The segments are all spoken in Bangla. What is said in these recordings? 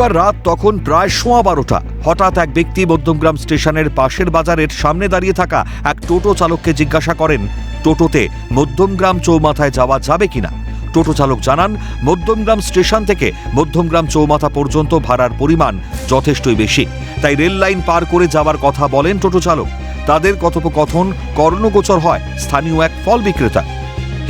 রবিবার রাত তখন প্রায় 12:15। হঠাৎ এক ব্যক্তি মধ্যমগ্রাম স্টেশনের পাশের বাজারের সামনে দাঁড়িয়ে থাকা এক টোটো চালককে জিজ্ঞাসা করেন টোটোতে মধ্যমগ্রাম চৌমাথায় যাওয়া যাবে কিনা। টোটো চালক জানান, মধ্যমগ্রাম স্টেশন থেকে মধ্যমগ্রাম চৌমাথা পর্যন্ত ভাড়ার পরিমাণ যথেষ্টই বেশি, তাই রেল লাইন পার করে যাওয়ার কথা বলেন টোটো চালক। তাদের কথোপকথন কর্ণগোচর হয় স্থানীয় এক ফল বিক্রেতা।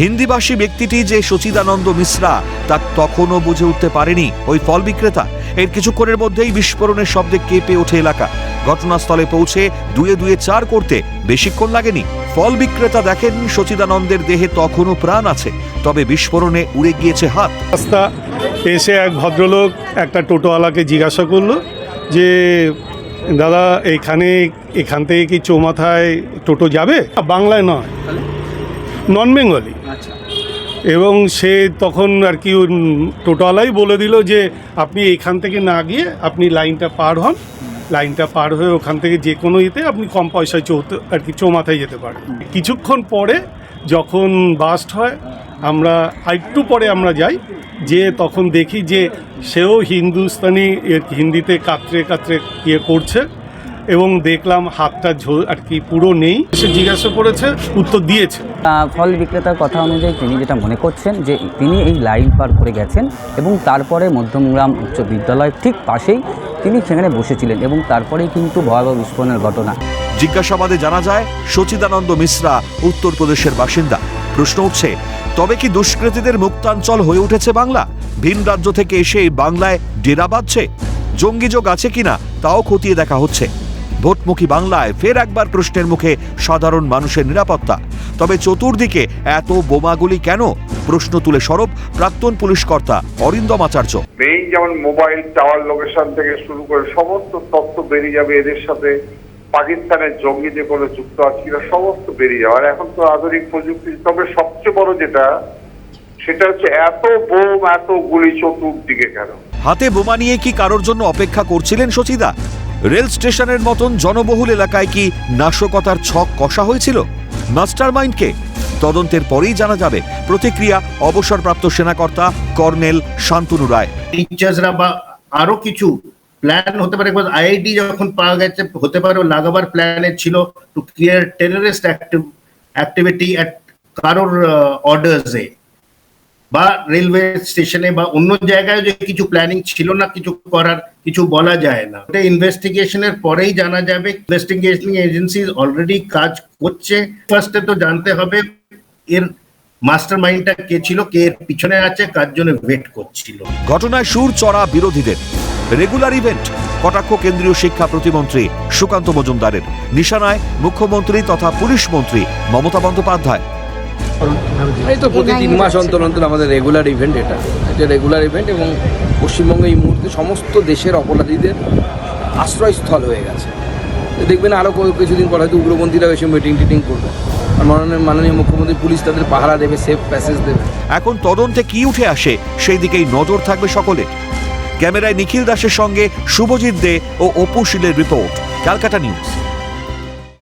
হিন্দিভাষী ব্যক্তিটি যে সচিদানন্দ মিশ্রা তা তখনও বুঝে উঠতে পারেনি ওই ফল বিক্রেতা। এর কিছুক্ষণের মধ্যেই বিস্ফোরণের শব্দে কেঁপে ওঠে এলাকা। ঘটনাস্থলে পৌঁছে 2-2 করতে বেশিক্ষণ লাগেনি। ফল বিক্রেতা দেখেন সচিদানন্দের দেহে তখনও প্রাণ আছে, তবে বিস্ফোরণে উড়ে গিয়েছে হাত। রাস্তা এসে এক ভদ্রলোক একটা টোটোওয়ালাকে জিজ্ঞাসা করলো যে দাদা এখান থেকে কি চৌমাথায় টোটো যাবে? বাংলায় নয়, নন বেঙ্গলি। এবং সে তখন আর কি টোটোওয়ালাই বলে দিল যে আপনি এখান থেকে না গিয়ে আপনি লাইনটা পার হন, লাইনটা পার হয়ে ওখান থেকে যে কোনো ইয়েতে আপনি কম পয়সায় আর কি চৌমাথায় যেতে পারেন। কিছুক্ষণ পরে যখন বাস্ট হয়, আমরা একটু পরে আমরা যাই, যে তখন দেখি যে সেও হিন্দুস্তানি হিন্দিতে কাতরে কাতরে ইয়ে করছে এবং দেখলাম হাতটা আর কি পুরো নেই। সে জিজ্ঞাসা করেছে, উত্তর দিয়েছে। ফল বিক্রেতার কথা অনুযায়ী তিনি যেটা মনে করছেন যে তিনি এই লাইন পার করে গেছেন এবং তারপরে মধ্যমগ্রাম উচ্চ বিদ্যালয়ের ঠিক পাশেই তিনি সেখানে বসেছিলেন এবং তারপরেই কিন্তু ভয়াবহ বিস্ফোরণের ঘটনা। জিজ্ঞাসাবাদে জানা যায় সচিদানন্দ মিশ্রা উত্তরপ্রদেশের বাসিন্দা। প্রশ্ন উঠছে, তবে কি দুষ্কৃতীদের মুক্তাঞ্চল হয়ে উঠেছে বাংলা? ভিন রাজ্য থেকে এসে বাংলায় ডেরা বাঁধছে? জঙ্গিযোগ আছে কিনা তাও খতিয়ে দেখা হচ্ছে। ভোটমুখী বাংলায় ফের একবার প্রশ্নের মুখে সাধারণ মানুষের নিরাপত্তা। তবে চতুর্দিকে এত বোমাগুলি কেন? প্রশ্ন তুলে সরব প্রাক্তন পুলিশ কর্তা অরিন্দম আচার্য। মেইন যেমন মোবাইল টাওয়ার লোকেশন থেকে শুরু করে সমস্ত তথ্য বেরিয়ে যাবে, এদের সাথে পাকিস্তানের জঙ্গি যে কোনো যুক্ত আছে কিনা সমস্ত বেরিয়ে যাবে। আর এখন তো আধুনিক প্রযুক্তি, তবে সবচেয়ে বড় সেটা হচ্ছে এত বোম এত গুলি চতুর্দিকে কেন? হাতে বোমা নিয়ে কি কারোর জন্য অপেক্ষা করছিলেন সচিদা? রেল স্টেশনের মতন জনবহুল এলাকায় কি নাশকতার ছক কষা হয়েছিল? মাস্টারমাইন্ডকে তদন্তের পরেই জানা যাবে। প্রতিক্রিয়া অবসরপ্রাপ্ত সেনাকর্তা কর্নেল শান্তনু রায়। টিচার্সরা বা আরো কিছু প্ল্যান হতে পারে, আইআইটি যখন পাওয়া গেছে হতে পারে লাগাবার প্ল্যানে ছিল টু ক্লিয়ার টেররিস্ট অ্যাক্টিভিটি এট কারোর অর্ডার্সে বা রেলওয়ে স্টেশনে বা অন্য জায়গায় যে কিছু প্ল্যানিং ছিল না কিছু করার, কিছু বলা যায় না। এটা ইনভেস্টিগেশনের পরেই জানা যাবে। ইনভেস্টিগেশন এজেন্সি অলরেডি কাজ করছে। ফার্স্টে তো জানতে হবে এর মাস্টারমাইন্ডটা কে ছিল, কে এর পিছনে আছে, কার জন্য ওয়েট করছিল। ঘটনায় সুর চড়া বিরোধীদের। রেগুলার ইভেন্ট কটাক্ষ কেন্দ্রীয় শিক্ষা প্রতিমন্ত্রী সুকান্ত মজুমদারের। নিশানায় মুখ্যমন্ত্রী তথা পুলিশ মন্ত্রী মমতা বন্দ্যোপাধ্যায়। এই তো প্রতি 3 মাস অন্তর অন্তর আমাদের রেগুলার ইভেন্ট, এটা রেগুলার ইভেন্ট এবং পশ্চিমবঙ্গে এই মুহূর্তে সমস্ত দেশের অপরাধীদের আশ্রয়স্থল হয়ে গেছে। দেখবেন আরও কিছুদিন পর হয়তো উগ্রপন্থীরা এসে মিটিং করবে, আর মাননীয় মুখ্যমন্ত্রী পুলিশ তাদের পাহারা দেবে, সেফ প্যাসেজ দেবে। এখন তদন্তে কি উঠে আসে সেই দিকেই নজর থাকবে সকলে। ক্যামেরায় নিখিল দাসের সঙ্গে শুভজিৎ দে ও অপু শীলের রিপোর্ট, ক্যালকাটা নিউজ।